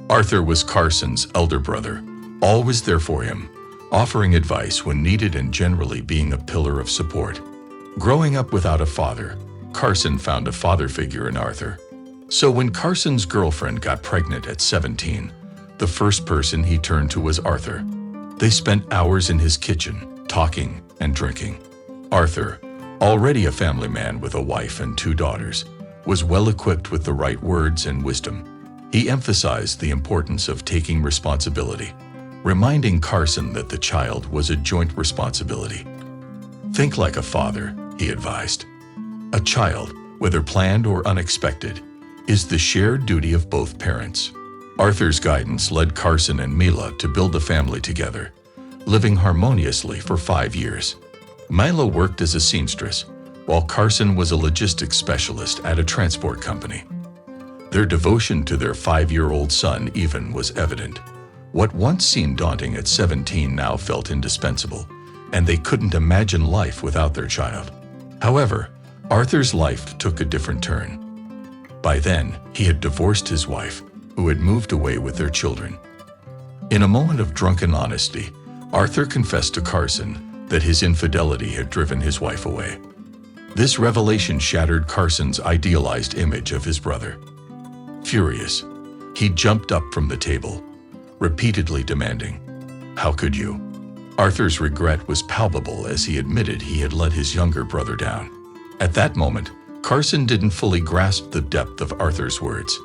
Arthur was Carson's elder brother, always there for him, offering advice when needed and generally being a pillar of support. Growing up without a father, Carson found a father figure in Arthur. So when Carson's girlfriend got pregnant at 17, the first person he turned to was Arthur. They spent hours in his kitchen, talking and drinking. Arthur, already a family man with a wife and 2 daughters, was well equipped with the right words and wisdom. He emphasized the importance of taking responsibility, reminding Carson that the child was a joint responsibility. Think like a father, he advised. A child, whether planned or unexpected, is the shared duty of both parents. Arthur's guidance led Carson and Mila to build a family together, living harmoniously for 5 years. Mila worked as a seamstress, while Carson was a logistics specialist at a transport company. Their devotion to their 5-year-old son even was evident. What once seemed daunting at 17 now felt indispensable, and they couldn't imagine life without their child. However, Arthur's life took a different turn. By then, he had divorced his wife, who had moved away with their children. In a moment of drunken honesty, Arthur confessed to Carson that his infidelity had driven his wife away. This revelation shattered Carson's idealized image of his brother. Furious, he jumped up from the table, repeatedly demanding, "How could you?" Arthur's regret was palpable as he admitted he had let his younger brother down. At that moment, Carson didn't fully grasp the depth of Arthur's words.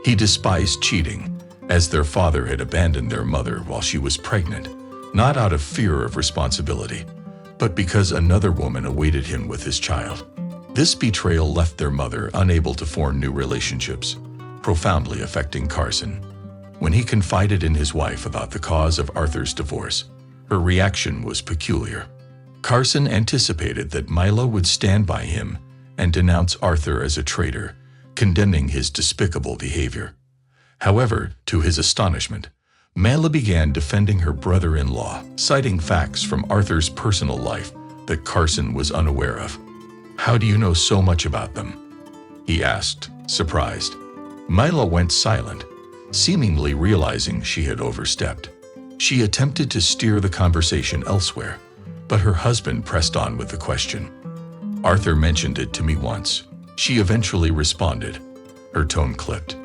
He despised cheating, as their father had abandoned their mother while she was pregnant, not out of fear of responsibility, but because another woman awaited him with his child. This betrayal left their mother unable to form new relationships, profoundly affecting Carson. When he confided in his wife about the cause of Arthur's divorce, her reaction was peculiar. Carson anticipated that Mila would stand by him and denounce Arthur as a traitor, condemning his despicable behavior. However, to his astonishment, Mila began defending her brother-in-law, citing facts from Arthur's personal life that Carson was unaware of. "How do you know so much about them?" he asked, surprised. Mila went silent, seemingly realizing she had overstepped. She attempted to steer the conversation elsewhere, but her husband pressed on with the question. "Arthur mentioned it to me once," she eventually responded. Her tone clipped.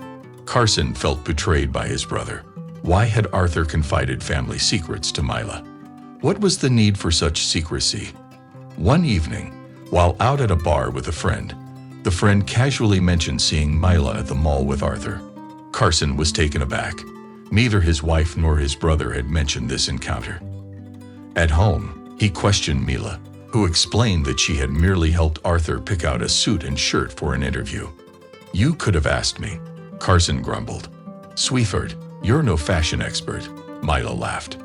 Carson felt betrayed by his brother. Why had Arthur confided family secrets to Mila? What was the need for such secrecy? One evening, while out at a bar with a friend, the friend casually mentioned seeing Mila at the mall with Arthur. Carson was taken aback. Neither his wife nor his brother had mentioned this encounter. At home, he questioned Mila, who explained that she had merely helped Arthur pick out a suit and shirt for an interview. "You could have asked me," Carson grumbled. "Sweetheart, you're no fashion expert," Mila laughed.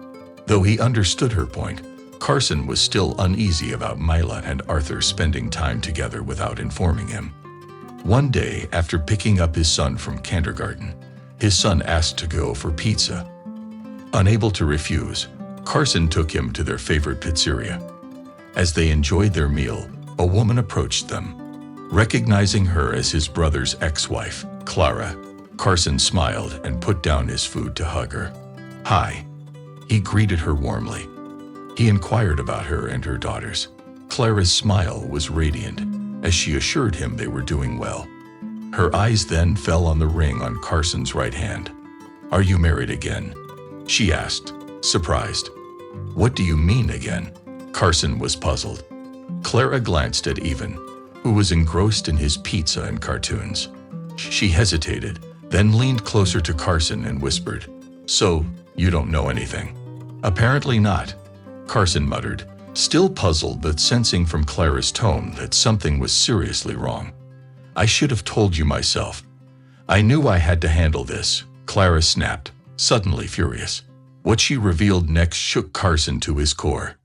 Though he understood her point, Carson was still uneasy about Mila and Arthur spending time together without informing him. One day, after picking up his son from kindergarten, his son asked to go for pizza. Unable to refuse, Carson took him to their favorite pizzeria. As they enjoyed their meal, a woman approached them. Recognizing her as his brother's ex-wife, Clara, Carson smiled and put down his food to hug her. "Hi." He greeted her warmly. He inquired about her and her daughters. Clara's smile was radiant as she assured him they were doing well. Her eyes then fell on the ring on Carson's right hand. "Are you married again?" she asked, surprised. "What do you mean again?" Carson was puzzled. Clara glanced at Evan, who was engrossed in his pizza and cartoons. She hesitated, then leaned closer to Carson and whispered, "So, you don't know anything?" "Apparently not," Carson muttered, still puzzled but sensing from Clara's tone that something was seriously wrong. "I should have told you myself. I knew I had to handle this," Clara snapped, suddenly furious. What she revealed next shook Carson to his core.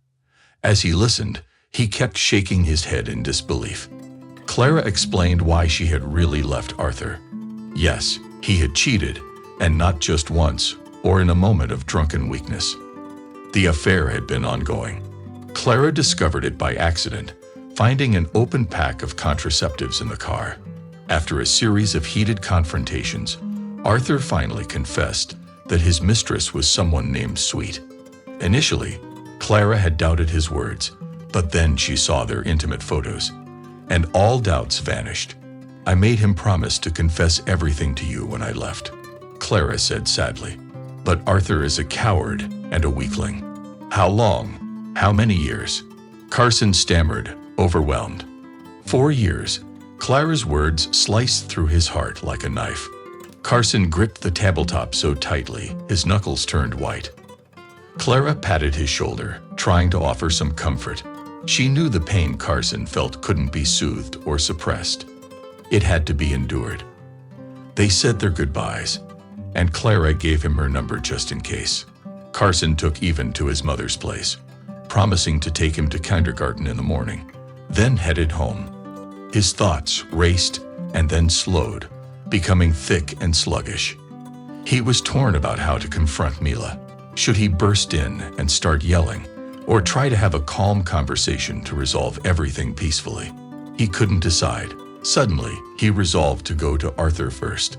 As he listened, he kept shaking his head in disbelief. Clara explained why she had really left Arthur. Yes, he had cheated, and not just once, or in a moment of drunken weakness. The affair had been ongoing. Clara discovered it by accident, finding an open pack of contraceptives in the car. After a series of heated confrontations, Arthur finally confessed that his mistress was someone named Sweet. Initially, Clara had doubted his words, but then she saw their intimate photos, and all doubts vanished. "I made him promise to confess everything to you when I left," Clara said sadly. "But Arthur is a coward and a weakling." "How long? How many years?" Carson stammered, overwhelmed. 4 years. Clara's words sliced through his heart like a knife. Carson gripped the tabletop so tightly, his knuckles turned white. Clara patted his shoulder, trying to offer some comfort. She knew the pain Carson felt couldn't be soothed or suppressed. It had to be endured. They said their goodbyes, and Clara gave him her number just in case. Carson took Ivan to his mother's place, promising to take him to kindergarten in the morning, then headed home. His thoughts raced and then slowed, becoming thick and sluggish. He was torn about how to confront Mila. Should he burst in and start yelling, or try to have a calm conversation to resolve everything peacefully? He couldn't decide. Suddenly, he resolved to go to Arthur first.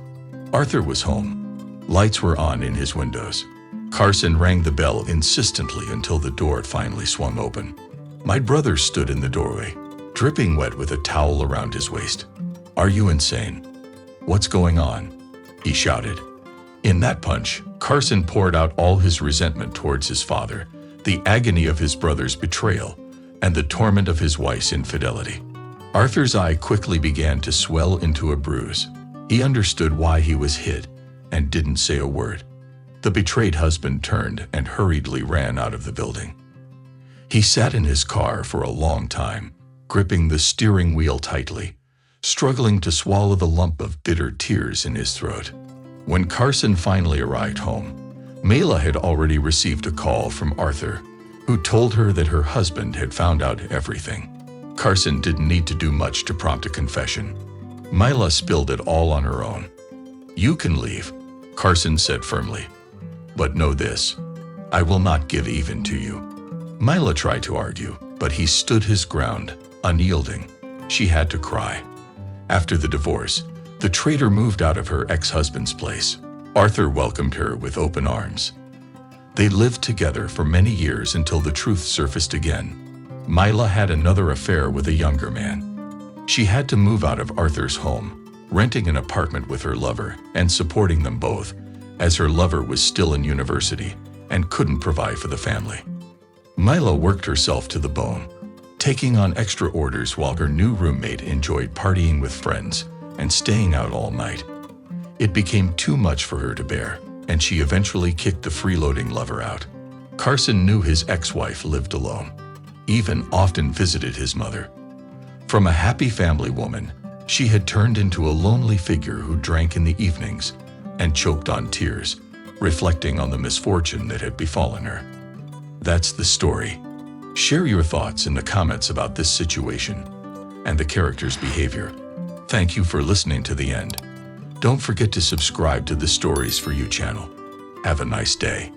Arthur was home. Lights were on in his windows. Carson rang the bell insistently until the door finally swung open. My brother stood in the doorway, dripping wet with a towel around his waist. "Are you insane? What's going on?" he shouted. In that punch, Carson poured out all his resentment towards his father, the agony of his brother's betrayal, and the torment of his wife's infidelity. Arthur's eye quickly began to swell into a bruise. He understood why he was hit and didn't say a word. The betrayed husband turned and hurriedly ran out of the building. He sat in his car for a long time, gripping the steering wheel tightly, struggling to swallow the lump of bitter tears in his throat. When Carson finally arrived home, Mila had already received a call from Arthur, who told her that her husband had found out everything. Carson didn't need to do much to prompt a confession. Mila spilled it all on her own. "You can leave," Carson said firmly. "But know this, I will not give Ivan to you." Mila tried to argue, but he stood his ground, unyielding. She had to cry. After the divorce, the traitor moved out of her ex-husband's place. Arthur welcomed her with open arms. They lived together for many years until the truth surfaced again. Mila had another affair with a younger man. She had to move out of Arthur's home, renting an apartment with her lover and supporting them both, as her lover was still in university and couldn't provide for the family. Mila worked herself to the bone, taking on extra orders while her new roommate enjoyed partying with friends and staying out all night. It became too much for her to bear, and she eventually kicked the freeloading lover out. Carson knew his ex-wife lived alone. Ivan often visited his mother. From a happy family woman, she had turned into a lonely figure who drank in the evenings and choked on tears, reflecting on the misfortune that had befallen her. That's the story. Share your thoughts in the comments about this situation and the character's behavior. Thank you for listening to the end. Don't forget to subscribe to the Stories for You channel. Have a nice day.